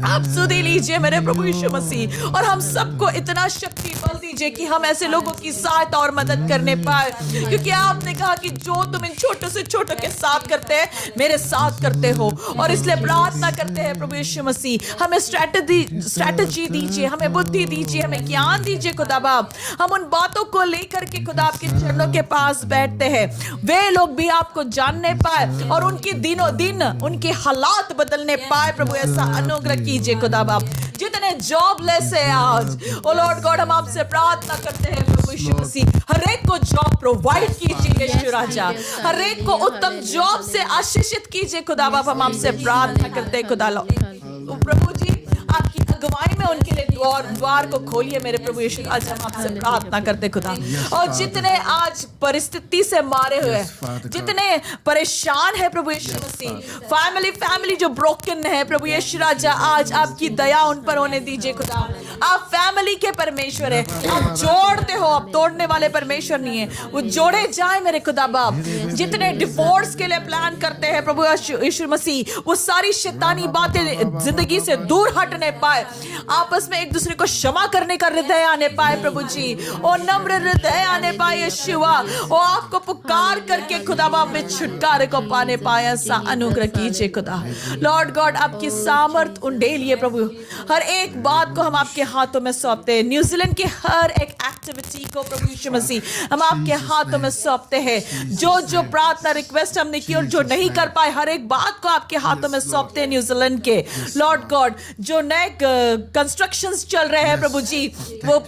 आप सुधी लीजिए मेरे प्रभु यीशु मसीह और हम सबको इतना शक्ति बल दीजिए कि हम ऐसे लोगों की सहायता और मदद करने पाए, क्योंकि आपने कहा कि जो तुम इन छोटों से छोटों के साथ करते हैं मेरे साथ करते हो। और इसलिए प्रार्थना करते हैं प्रभु यीशु मसीह हमें स्ट्रैटेजी दीजिए, हमें बुद्धि दीजिए, हमें ज्ञान दीजिए खुदा बाप। हम उन बातों को लेकर के खुदा आपके चरणों के पास बैठते हैं, वे लोग भी आपको जानने पाए और उनकी दिनों दिन उनके हालात बदलने पाए प्रभु। ऐसा अनुग्रह कीजिए खुदा बाप। जितने जॉबलेस है आज ओ लॉर्ड गॉड, हम आपसे प्रार्थना करते हैं प्रभु यीशु मसीह हर एक को जॉब प्रोवाइड कीजिए यीशु राजा, हर एक को उत्तम जॉब से आशीषित कीजिए खुदा बाप। हम आपसे प्रार्थना करते हैं खुदा प्रभु जी आपकी अगुवाई में उनके लिए द्वार को खोलिए मेरे प्रभु यीशु। आज हम आपसे प्रार्थना करते खुदा, और जितने आज परिस्थिति से मारे हुए, जितने परेशान है प्रभु यीशु मसीह, फैमिली जो ब्रोकन है प्रभु यीशु राजा, आज आपकी दया उन पर होने दीजिए खुदा। आप फैमिली के परमेश्वर है, आप जोड़ते हो, आप तोड़ने वाले परमेश्वर नहीं है, वो जोड़े जाए मेरे खुदा बाप। जितने डिवोर्स के लिए प्लान करते हैं प्रभु यीशु मसीह, वो सारी शैतानी बातें जिंदगी से दूर हटने पाए, आपस में एक दूसरे को क्षमा करने का हृदय आने पाए प्रभु जी, और नम्र हृदय आने पाए यीशुआ, और आपको पुकार करके खुदा बाप में छुटकारे को पाने पाए। ऐसा अनुग्रह कीजिए खुदा लॉर्ड गॉड। आपकी सामर्थ उंडेलिए प्रभु, हर एक बात को हम आपके हाथों में सौंपते हैं। न्यूजीलैंड के हर एक एक्टिविटी को प्रभु यीशु मसीह हम आपके हाथों में सौंपते हैं। जो प्रार्थना रिक्वेस्ट हमने की और जो नहीं कर पाए, हर एक बात को आपके हाथों में सौंपते हैं न्यूजीलैंड के लॉर्ड गॉड। जो नए कंस्ट्रक्शंस चल रहे हैं प्रभु जी, वो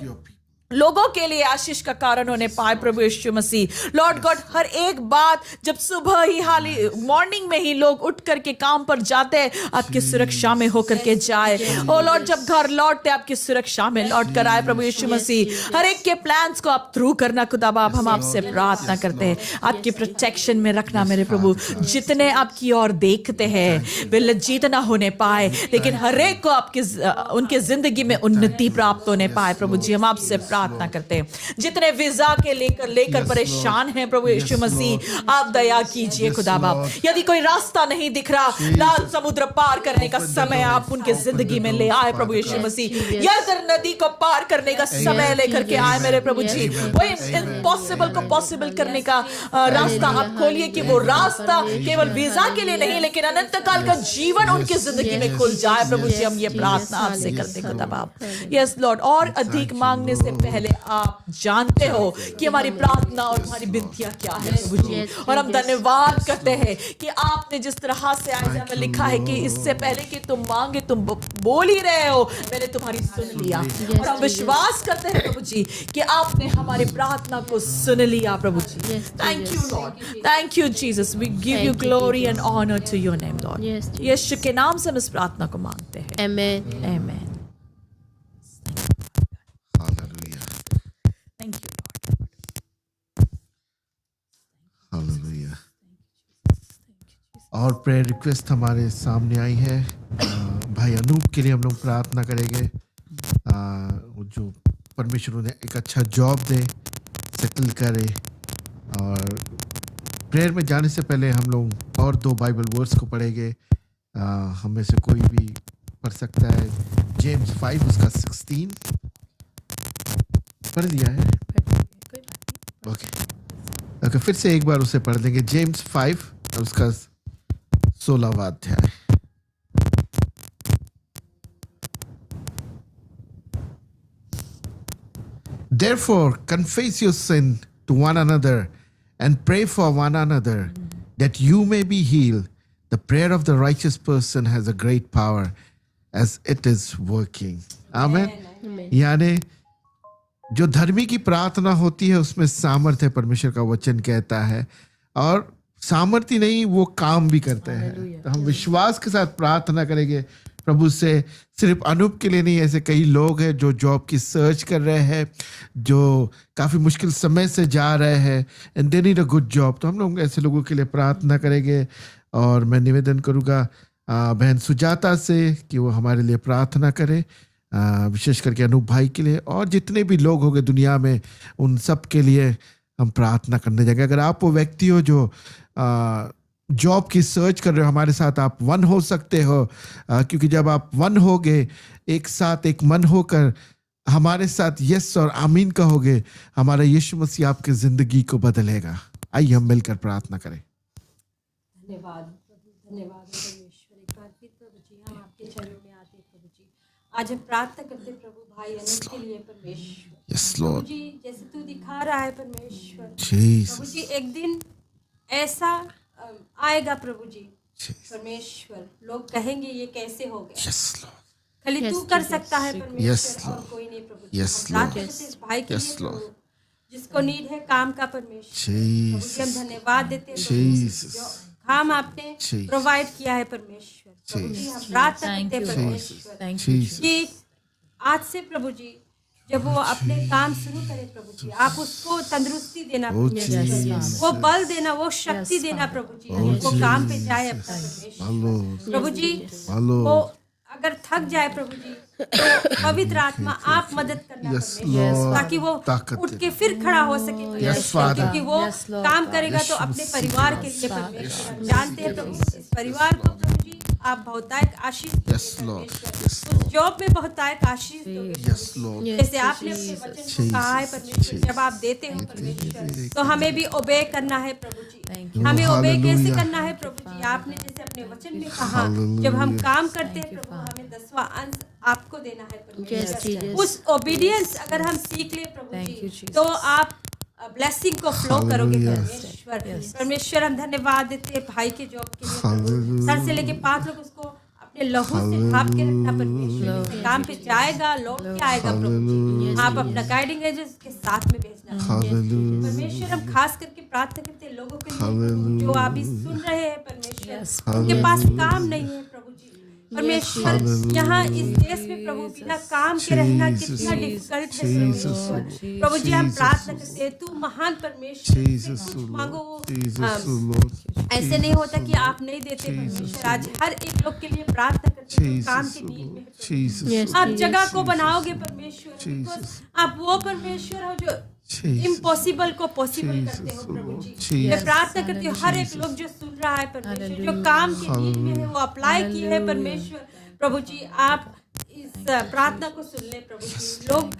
लोगों के लिए आशीष का कारण होने पाए प्रभु यीशु मसीह। लॉर्ड गॉड, हर एक बात जब सुबह ही हाली मॉर्निंग में ही लोग उठ करके काम पर जाते हैं, आपकी सुरक्षा में होकर के जाए। ओ लॉर्ड, जब घर लौटते आपकी सुरक्षा में लौट कर आए प्रभु यीशु मसीह। हर एक के प्लान्स को आप थ्रू करना खुदा बाप, हम आपसे प्रार्थना करते हैं आपकी प्रोटेक्शन में रखना मेरे प्रभु। जितने आपकी ओर देखते हैं वे लज्जित ना होने पाए, लेकिन हर एक को आपकी उनके जिंदगी में उन्नति प्राप्त होने पाए प्रभु जी। हम आपसे प्रार्थना करते हैं जितने वीजा के लेकर परेशान हैं प्रभु यीशु मसीह, आप दया कीजिए खुदा बाप। यदि कोई रास्ता नहीं दिख रहा, लाल समुद्र पार करने का समय आप उनके जिंदगी में ले आए प्रभु यीशु मसीह। यरदन नदी को पार करने का समय लेकर के आए मेरे प्रभु जी। वो इम्पॉसिबल को पॉसिबल करने का रास्ता आप खोलिए कि वो रास्ता केवल वीजा के लिए नहीं, लेकिन अनंत काल का जीवन उनकी जिंदगी में खुल जाए प्रभु जी। हम ये प्रार्थना आपसे करते खुदा बाप। यस लॉर्ड, और अधिक मांगने से पहले आप जानते हो कि हमारी प्रार्थना और हमारी विनतियां क्या है प्रभु जी। और हम धन्यवाद करते हैं कि आपने जिस तरह से आयसा में लिखा है कि इससे पहले कि तुम मांगे तुम बोल ही रहे हो, मैंने तुम्हारी सुन लिया। और हम विश्वास करते हैं प्रभु जी कि आपने हमारी प्रार्थना को सुन लिया प्रभु जी। Thank you Lord, thank you Jesus. We give you glory and honour to your name Lord. Yeshu के नाम से हम इस प्रार्थना को मांगते हैं, amen. Amen. Thank you, Hallelujah. और प्रेयर रिक्वेस्ट हमारे सामने आई है। भाई अनूप के लिए हम लोग प्रार्थना करेंगे, जो परमेश्वर उन्हें एक अच्छा जॉब दे, सेटल करे। और प्रेयर में जाने से पहले हम लोग और 2 बाइबल वर्ड्स को पढ़ेंगे। हम में से कोई भी पढ़ सकता है। जेम्स 5 उसका 16 पढ़ दिया है। ओके, फिर से एक बार उसे पढ़ देंगे। जेम्स 5 उसका 16वां अध्याय। Therefore, confess your sin to one another and pray for one another that you may be healed. The prayer of the righteous person has a great power as it is working. Amen. यानी जो धर्मी की प्रार्थना होती है उसमें सामर्थ्य, परमेश्वर का वचन कहता है। और सामर्थ्य नहीं, वो काम भी करते हैं। तो हम विश्वास के साथ प्रार्थना करेंगे प्रभु से। सिर्फ अनूप के लिए नहीं, ऐसे कई लोग हैं जो जॉब की सर्च कर रहे हैं, जो काफ़ी मुश्किल समय से जा रहे हैं and they need a good job. तो हम लोग ऐसे लोगों के लिए प्रार्थना करेंगे। और मैं निवेदन करूँगा बहन सुजाता से कि वो हमारे लिए प्रार्थना करे, विशेष करके अनूप भाई के लिए और जितने भी लोग होंगे दुनिया में, उन सब के लिए हम प्रार्थना करने जाएंगे। अगर आप वो व्यक्ति हो जो जॉब की सर्च कर रहे हो, हमारे साथ आप वन हो सकते हो, क्योंकि जब आप वन होगे, एक साथ एक मन होकर हमारे साथ यस और आमीन कहोगे, हमारा यीशु मसीह आपकी जिंदगी को बदलेगा। आइए हम मिलकर प्रार्थना करें। धन्यवाद प्रभु, धन्यवाद परमेश्वर। एक बार फिर प्रभु जी हम आपके चरणों में आते हैं प्रभु जी। आज हम प्रार्थना करते प्रभु भाई अनूप के लिए परमेश्वर। यस प्रभु लॉर्ड, जी जैसे तू दिखा रहा है परमेश्वर, जीसस, प्रभु जी एक दिन ऐसा आएगा प्रभु जी Jesus. परमेश्वर, लोग कहेंगे ये कैसे हो गया। यस लॉर्ड, खाली तू कर सकता है परमेश्वर, Yes, और Lord. कोई नहीं प्रभु जी। Yes, हम प्रार्थना Lord. करते हैं इस भाई के Yes, लिए Lord. प्रभु, जिसको नीड है काम का परमेश्वर। प्रभु जी हम जीसस, धन्यवाद देते हैं प्रभु, Jesus. जो काम आपने Jesus. प्रोवाइड किया है परमेश्वर। प्रभु जी हम प्रार्थना करते हैं परमेश्वर जीसस, कि आज से प्रभु जी जब वो अपने काम शुरू करे प्रभु जी, आप उसको तंदुरुस्ती देना Oh, प्रभु जी, Jesus. वो बल देना, वो शक्ति देना प्रभु जी, वो काम पे जाए अपना परमेश्वर। Lord, प्रभु जी Lord. वो अगर थक जाए प्रभु जी, तो पवित्र आत्मा आप मदद करना Yes, परमेश्वर, Lord. ताकि वो ताकत उठ दे। के फिर खड़ा हो सके परमेश्वर, Father. क्योंकि वो Yes, Lord. काम करेगा तो Yes, अपने परिवार के लिए परमेश्वर। हम जानते हैं प्रभु इस परिवार को प्रभु जी आप बहुतायक आशीष दो Yes, Lord. परमेश्वर। Yes, उस जॉब में बहुतायक आशीष दो Yes, Lord. जैसे आपने अपने वचन को कहा है परमेश्वर, जब आप देते हो परमेश्वर तो हमें भी ओबे करना है प्रभु जी। हमें ओबे कैसे Hallelujah. करना है प्रभु जी, आपने जैसे अपने वचन में कहा, Hallelujah. जब हम काम करते हैं प्रभु हमें 10वां अंश आपको देना है Yes, परमेश्वर। Jesus. उस ओबीडियंस अगर हम सीख ले प्रभु Thank you, जी, Jesus. तो आप ब्लेसिंग को फ्लो करोगे Hallelujah. परमेश्वर। परमेश्वर हम धन्यवाद देते हैं भाई के जॉब के लिए प्रभु। Hallelujah. सर से लेके 5 लोग उसको अपने लहू से ढाप के रखना परमेश्वर। काम पे जाएगा, लौट के आएगा प्रभु जी। आप अपना गाइडिंग एजेंट्स के साथ में भेजना परमेश्वर। हम खास करके प्रार्थना करते हैं लोगों के लिए जो अभी सुन रहे हैं परमेश्वर, उनके पास काम नहीं है प्रभु जी। परमेश्वर यहाँ इस देश में प्रभु बिना काम के रहना कितना डिफिकल्ट है परमेश्वर। प्रभु जी हम प्रार्थना करते हैं, तू महान परमेश्वर से कुछ मांगो। ऐसे नहीं होता कि आप नहीं देते परमेश्वर। आज हर एक लोग के लिए प्रार्थना करते हैं काम की नीड में। आप जगह को बनाओगे परमेश्वर। आप वो परमेश्वर हो जो इम्पॉसिबल को पॉसिबल करते हो प्रभु जी। मैं प्रार्थना करती हूँ हर एक लोग जो सुन रहा है परमेश्वर, जो काम की नीड में है, वो अप्लाई किए है परमेश्वर। प्रभु जी आप इस प्रार्थना को सुन ले प्रभु जी। लोग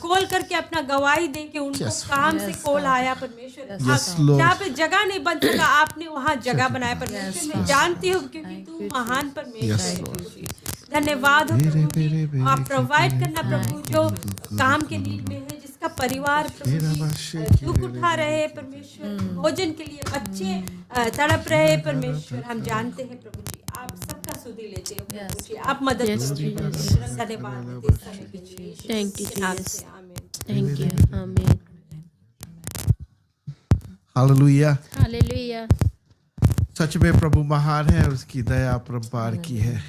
कॉल करके अपना गवाही दे के उनको काम से कॉल आया परमेश्वर। जहाँ पे जगह नहीं बन सका आपने वहाँ जगह बनाया परमेश्वर। मैं जानती हूँ क्योंकि तू महान परमेश्वर है। धन्यवाद हो प्रभु जी। आप प्रोवाइड करना प्रभु जो काम के नीड में है, जिसका परिवार प्रभु जी दुख उठा रहे हैं परमेश्वर, भोजन के लिए बच्चे तड़प रहे हैं परमेश्वर। हम जानते हैं प्रभु जी आप सबका सुधि लेते हो प्रभु जी। आप मदद करो। धन्यवाद। Thank you Jesus. Thank you. आमीन। हालेलुया। हालेलुया। सच में प्रभु महान है और उसकी दया अपरंपार की है।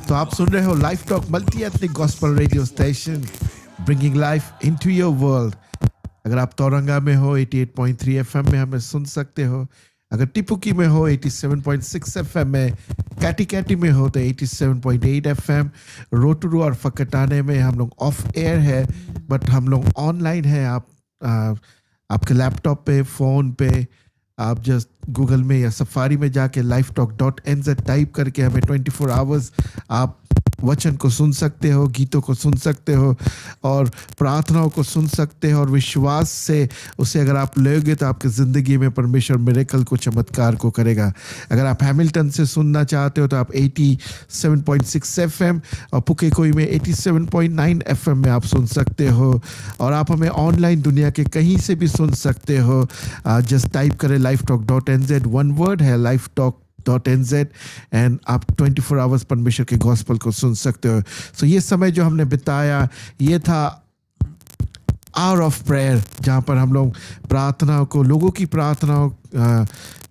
तो आप सुन रहे हो life talk multi ethnic gospel radio station, bringing life into your world. अगर आप तौरंगा में हो 88.3 FM में हमें सुन सकते हो। अगर टिपुकी में हो 87.6 FM में, कैटी में हो तो 87.8 FM, रोटरू और फकटाने में हम लोग ऑफ एयर है, बट हम लोग ऑनलाइन है। आप आपके लैपटॉप पे, फ़ोन पे आप जस्ट गूगल में या सफारी में जाके lifetalk.nz टाइप करके हमें 24 आवर्स आप वचन को सुन सकते हो, गीतों को सुन सकते हो और प्रार्थनाओं को सुन सकते हो। और विश्वास से उसे अगर आप लोगे तो आपकी ज़िंदगी में परमेश्वर मिरेकल को, चमत्कार को करेगा। अगर आप हैमिल्टन से सुनना चाहते हो तो आप 87.6 FM और पुकेकोई में 87.9 FM में आप सुन सकते हो। और आप हमें ऑनलाइन दुनिया के कहीं से भी सुन सकते हो। जस्ट टाइप करें lifetalk.nz, वन वर्ड है lifetalk.nz एंड आप 24 आवर्स परमेश्वर के गॉस्पेल को सुन सकते हो। सो ये समय जो हमने बिताया ये था आवर ऑफ प्रेयर, जहाँ पर हम लोग प्रार्थनाओं को, लोगों की प्रार्थनाओं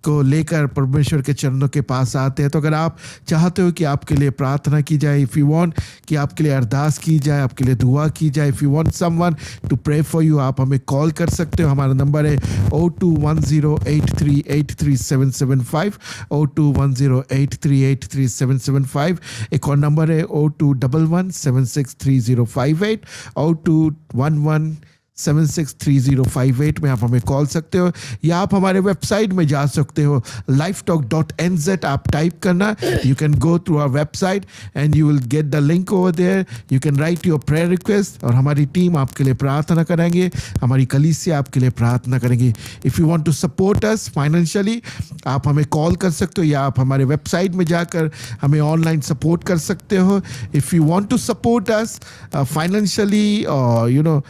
को लेकर परमेश्वर के चरणों के पास आते हैं। तो अगर आप चाहते हो कि आपके लिए प्रार्थना की जाए, इफ़ यू वांट कि आपके लिए अरदास की जाए, आपके लिए दुआ की जाए, if you want someone to pray for you, आप हमें कॉल कर सकते हो। हमारा नंबर है 021083837775, 021083837775। एक और नंबर है 0211763058, 0211763058 में आप हमें कॉल सकते हो, या आप हमारे वेबसाइट में जा सकते हो lifetalk.nz। आप टाइप करना, you can go through our website and you will get the link over there. You can write your prayer request और हमारी टीम आपके लिए प्रार्थना करेंगे, हमारी कलीसिया आपके लिए प्रार्थना करेंगे। If you want to support us financially, आप हमें कॉल कर सकते हो या आप हमारे वेबसाइट में जाकर हमें ऑनलाइन सपोर्ट कर सकते हो। If you want to support us financially और you know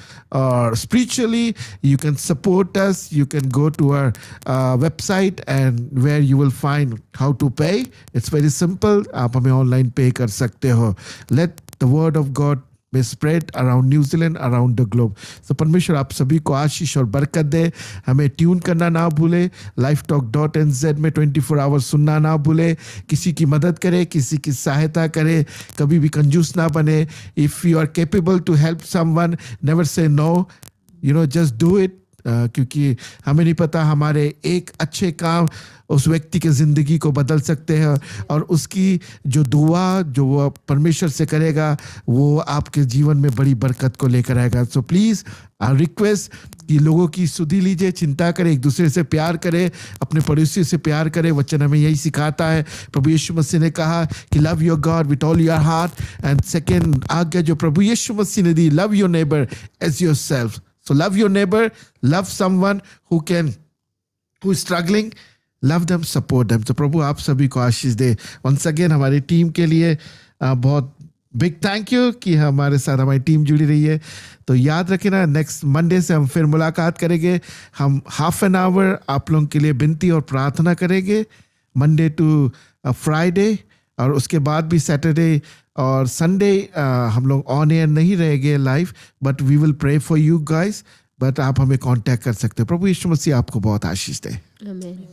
spiritually, you can support us. You can go to our website and where you will find how to pay. It's very simple. आप हमें online पे कर सकते हो। Let the word of God be spread around New Zealand, around the globe. So परमेश्वर आप सभी को आशीष और बरकत दे। हमें ट्यून करना ना भूले, lifetalk.nz में 24 आवर्स सुनना ना भूले। किसी की मदद करे, किसी की सहायता करे, कभी भी कंजूस ना बने। If you are capable to help someone, never say no. You know, just do it. क्योंकि हमें नहीं पता हमारे एक अच्छे काम उस व्यक्ति के ज़िंदगी को बदल सकते हैं और उसकी जो दुआ जो वो परमेश्वर से करेगा वो आपके जीवन में बड़ी बरकत को लेकर आएगा। सो प्लीज़ आई रिक्वेस्ट कि लोगों की सुधि लीजिए, चिंता करें, एक दूसरे से प्यार करें, अपने पड़ोसियों से प्यार करें। वचन हमें यही सिखाता है। प्रभु यीशु मसीह ने कहा कि love your God with all your heart, and second आज्ञा जो प्रभु यीशु मसीह ने दी, love your neighbour as yourself. So love your neighbor, love someone who is struggling, love them, support them. So प्रभु आप सभी को आशीष दे। Once again हमारी team के लिए बहुत बिग थैंक यू कि हमारे साथ हमारी टीम जुड़ी रही है। तो याद रखें ना, नेक्स्ट मंडे से हम फिर मुलाकात करेंगे। हम हाफ एन आवर आप लोगों के लिए विनती और प्रार्थना करेंगे, मंडे टू फ्राइडे। और उसके बाद भी सैटरडे और संडे हम लोग ऑन एयर नहीं रहेंगे live, but we will pray for you guys. But आप हमें कांटेक्ट कर सकते हो. प्रभु यीशु मसीह आपको बहुत आशीष दे. आमीन.